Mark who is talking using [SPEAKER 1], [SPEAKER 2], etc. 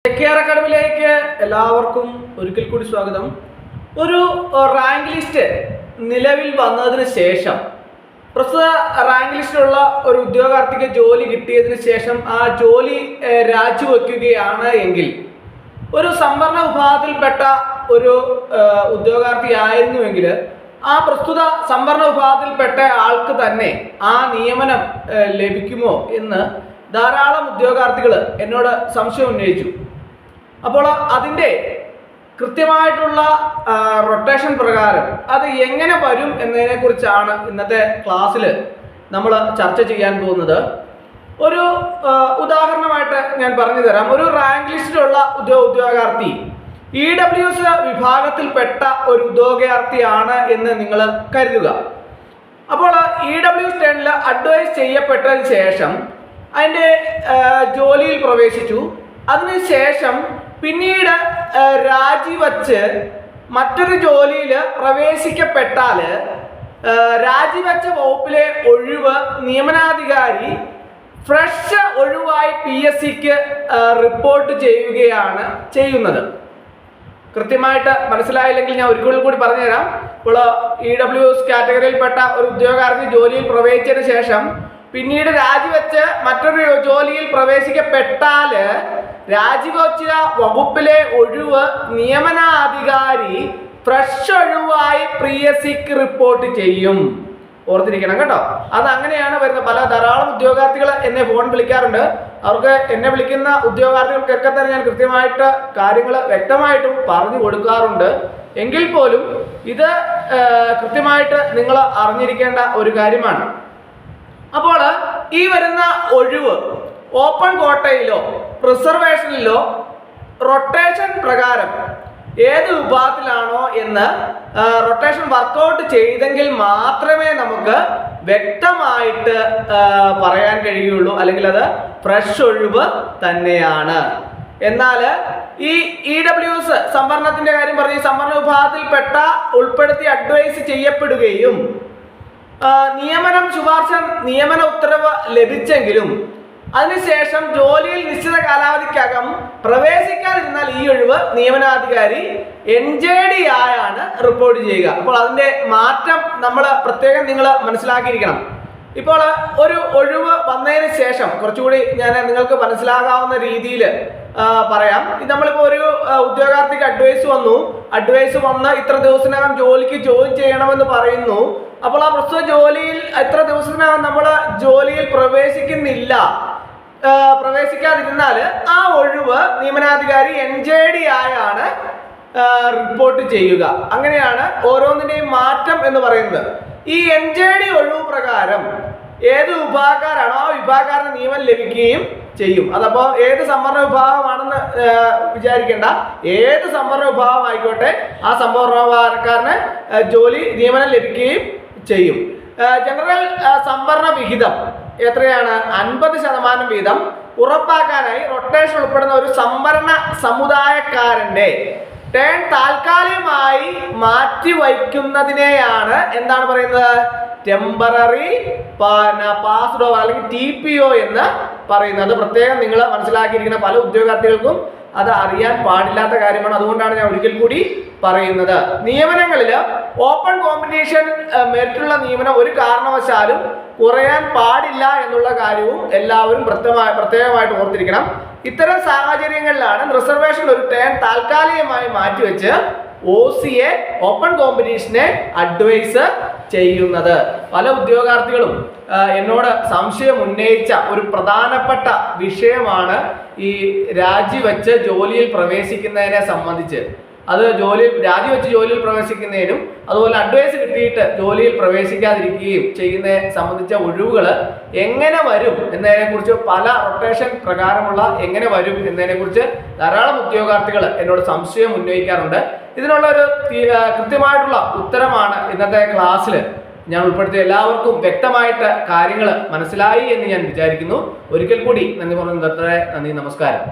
[SPEAKER 1] അക്കാഡമിയിലേക്ക് എല്ലാവർക്കും ഒരിക്കൽ കൂടി സ്വാഗതം. ഒരു റാങ്ക് ലിസ്റ്റ് നിലവിൽ വന്നതിന് ശേഷം, പ്രസ്തുത റാങ്ക് ലിസ്റ്റിലുള്ള ഒരു ഉദ്യോഗാർത്ഥിക്ക് ജോലി കിട്ടിയതിന് ശേഷം ആ ജോലി രാജിവെക്കുകയാണ് എങ്കിൽ, ഒരു സംവരണ വിഭാഗത്തിൽപ്പെട്ട ഒരു ഉദ്യോഗാർത്ഥി ആയിരുന്നുവെങ്കിൽ ആ പ്രസ്തുത സംവരണ വിഭാഗത്തിൽപ്പെട്ട ആൾക്ക് തന്നെ ആ നിയമനം ലഭിക്കുമോ എന്ന് ധാരാളം ഉദ്യോഗാർത്ഥികൾ എന്നോട് സംശയം ഉന്നയിച്ചു. അപ്പോൾ അതിൻ്റെ കൃത്യമായിട്ടുള്ള റൊട്ടേഷൻ പ്രകാരം അത് എങ്ങനെ വരും എന്നതിനെക്കുറിച്ചാണ് ഇന്നത്തെ ക്ലാസ്സിൽ നമ്മൾ ചർച്ച ചെയ്യാൻ പോകുന്നത്. ഒരു ഉദാഹരണമായിട്ട് ഞാൻ പറഞ്ഞു തരാം. ഒരു റാങ്ക് ലിസ്റ്റിലുള്ള ഉദ്യോഗാർത്ഥി EWS വിഭാഗത്തിൽപ്പെട്ട ഒരു ഉദ്യോഗാർത്ഥിയാണ് എന്ന് നിങ്ങൾ കരുതുക. അപ്പോൾ EWS 10 അഡ്വൈസ് ചെയ്യപ്പെട്ടതിന് ശേഷം അതിൻ്റെ ജോലിയിൽ പ്രവേശിച്ചു. അതിനുശേഷം പിന്നീട് രാജിവെച്ച് മറ്റൊരു ജോലിയിൽ പ്രവേശിക്കപ്പെട്ടാൽ രാജിവെച്ച വകുപ്പിലെ ഒഴിവ് നിയമനാധികാരി ഫ്രഷ് ഒഴിവായി PSCക്ക് റിപ്പോർട്ട് ചെയ്യുകയാണ് ചെയ്യുന്നത്. കൃത്യമായിട്ട് മനസ്സിലായില്ലെങ്കിൽ ഞാൻ ഒരിക്കൽ കൂടി പറഞ്ഞുതരാം. ഇപ്പോൾ EWS കാറ്റഗറിയിൽപ്പെട്ട ഒരു ഉദ്യോഗാർത്ഥി ജോലിയിൽ പ്രവേശിച്ചതിന് ശേഷം പിന്നീട് രാജിവെച്ച് മറ്റൊരു ജോലിയിൽ പ്രവേശിക്കപ്പെട്ടാൽ രാജിവെച്ച വകുപ്പിലെ ഒഴിവ് നിയമനാധികാരി ഫ്രഷ് ഒഴിവായി PSCക്ക് റിപ്പോർട്ട് ചെയ്യും. ഓർത്തിരിക്കണം കേട്ടോ. അത് അങ്ങനെയാണ് വരുന്നത്. ധാരാളം ഉദ്യോഗാർത്ഥികൾ എന്നെ ഫോൺ വിളിക്കാറുണ്ട്. അവർക്ക് എന്നെ വിളിക്കുന്ന ഉദ്യോഗാർത്ഥികൾക്കൊക്കെ തന്നെ ഞാൻ കൃത്യമായിട്ട് കാര്യങ്ങൾ വ്യക്തമായിട്ടും പറഞ്ഞു കൊടുക്കാറുണ്ട്. എങ്കിൽ പോലും ഇത് കൃത്യമായിട്ട് നിങ്ങൾ അറിഞ്ഞിരിക്കേണ്ട ഒരു കാര്യമാണ്. അപ്പോൾ ഈ വരുന്ന ഒഴിവ് ഓപ്പൺ കോട്ടയിലോ റിസർവേഷനിലോ റൊട്ടേഷൻ പ്രകാരം ഏത് വിഭാഗത്തിലാണോ എന്ന് റൊട്ടേഷൻ വർക്കൗട്ട് ചെയ്തെങ്കിൽ മാത്രമേ നമുക്ക് വ്യക്തമായിട്ട് പറയാൻ കഴിയുള്ളൂ. അല്ലെങ്കിൽ അത് ഫ്രഷ് ഒഴിവ് തന്നെയാണ്. എന്നാൽ ഈ EWS സംവരണത്തിന്റെ കാര്യം പറഞ്ഞ് സംവരണ വിഭാഗത്തിൽപ്പെട്ട ഉൾപ്പെടുത്തി അഡ്വൈസ് ചെയ്യപ്പെടുകയും നിയമനം ശുപാർശ നിയമന ഉത്തരവ് ലഭിച്ചെങ്കിലും അതിനുശേഷം ജോലിയിൽ നിശ്ചിത കാലാവധിക്കകം പ്രവേശിക്കാതിരുന്നാൽ ഈ ഒഴിവ് നിയമനാധികാരി NJD ആയാണ് റിപ്പോർട്ട് ചെയ്യുക. അപ്പോൾ അതിൻ്റെ മാറ്റം നമ്മൾ പ്രത്യേകം നിങ്ങൾ മനസ്സിലാക്കിയിരിക്കണം. ഇപ്പോൾ ഒരു ഒഴിവ് വന്നതിന് ശേഷം കുറച്ചുകൂടി ഞാൻ നിങ്ങൾക്ക് മനസ്സിലാകാവുന്ന രീതിയിൽ പറയാം. നമ്മളിപ്പോൾ ഒരു ഉദ്യോഗാർത്ഥിക്ക് അഡ്വൈസ് വന്ന് ഇത്ര ദിവസത്തിനകം ജോലിക്ക് ജോയിൻ ചെയ്യണമെന്ന് പറയുന്നു. അപ്പോൾ ആ പ്രസ്തുത ജോലിയിൽ എത്ര ദിവസത്തിനകം നമ്മൾ ജോലിയിൽ പ്രവേശിക്കാതിരുന്നാൽ ആ ഒഴിവ് നിയമനാധികാരി NJD ആയാണ് റിപ്പോർട്ട് ചെയ്യുക. അങ്ങനെയാണ് ഓരോന്നിൻ്റെയും മാറ്റം എന്ന് പറയുന്നത്. ഈ NJD ഒഴിവ് പ്രകാരം ഏത് വിഭാഗക്കാരാണോ ആ വിഭാഗക്കാരന് നിയമനം ലഭിക്കുകയും ചെയ്യും. അതപ്പോൾ ഏത് സംവരണ വിഭാഗമാണെന്ന് വിചാരിക്കേണ്ട, ഏത് സംവരണ വിഭാഗം ആയിക്കോട്ടെ ആ സംവരണ വിഭാഗക്കാരന് നിയമനം ലഭിക്കുകയും ചെയ്യും. ജനറൽ സംവരണ വിഹിതം എത്രയാണ്? 50% വീതം ഉറപ്പാക്കാനായി റൊട്ടേഷൻ ഉൾപ്പെടുന്ന ഒരു സംവരണ സമുദായക്കാരന്റെ ടേൺ താൽക്കാലികമായി മാറ്റിവയ്ക്കുന്നതിനെയാണ് എന്താണ് പറയുന്നത്? ടെമ്പററി പാസ്ഡ് ഓവർ അല്ലെങ്കിൽ TPO എന്ന് പറയുന്നത്. പ്രത്യേകം നിങ്ങൾ മനസ്സിലാക്കിയിരിക്കുന്ന പല ഉദ്യോഗാർത്ഥികൾക്കും അത് അറിയാൻ പാടില്ലാത്ത കാര്യമാണ്. അതുകൊണ്ടാണ് ഞാൻ ഒരിക്കൽ കൂടി പറയുന്നത്. നിയമനങ്ങളിൽ ഓപ്പൺ കോമ്പറ്റീഷൻ മെറിറ്റുള്ള നിയമനം ഒരു കാരണവശാലും കുറയാൻ പാടില്ല എന്നുള്ള കാര്യവും എല്ലാവരും പ്രത്യേകമായിട്ട് ഓർത്തിരിക്കണം. ഇത്തരം സാഹചര്യങ്ങളിലാണ് റിസർവേഷൻ ഒരു ടേൺ താൽക്കാലികമായി മാറ്റിവെച്ച് OCA ഓപ്പൺ കോമ്പറ്റീഷനെ അഡ്വൈസ് ചെയ്യുന്നത്. പല ഉദ്യോഗാർത്ഥികളും എന്നോട് സംശയം ഉന്നയിച്ച ഒരു പ്രധാനപ്പെട്ട വിഷയമാണ് ഈ രാജിവെച്ച് ജോലിയിൽ പ്രവേശിക്കുന്നതിനെ സംബന്ധിച്ച്. അത് രാജിവെച്ച് ജോലിയിൽ പ്രവേശിക്കുന്നതിനും അതുപോലെ അഡ്വൈസ് കിട്ടിയിട്ട് ജോലിയിൽ പ്രവേശിക്കാതിരിക്കുകയും ചെയ്യുന്നതിനെ സംബന്ധിച്ച ഒഴിവുകൾ എങ്ങനെ വരും എന്നതിനെക്കുറിച്ച്, പല റൊട്ടേഷൻ പ്രകാരമുള്ള എങ്ങനെ വരും എന്നതിനെക്കുറിച്ച് ധാരാളം ഉദ്യോഗാർത്ഥികൾ എന്നോട് സംശയം ഉന്നയിക്കാറുണ്ട്. ഇതിനുള്ള ഒരു കൃത്യമായിട്ടുള്ള ഉത്തരമാണ് ഇന്നത്തെ ക്ലാസ്സിൽ ഞാൻ ഉൾപ്പെടുത്തിയ. എല്ലാവർക്കും വ്യക്തമായിട്ട് കാര്യങ്ങൾ മനസ്സിലായി എന്ന് ഞാൻ വിചാരിക്കുന്നു. ഒരിക്കൽ കൂടി നന്ദി പറഞ്ഞു നിർത്തട്ടെ. നന്ദി, നമസ്കാരം.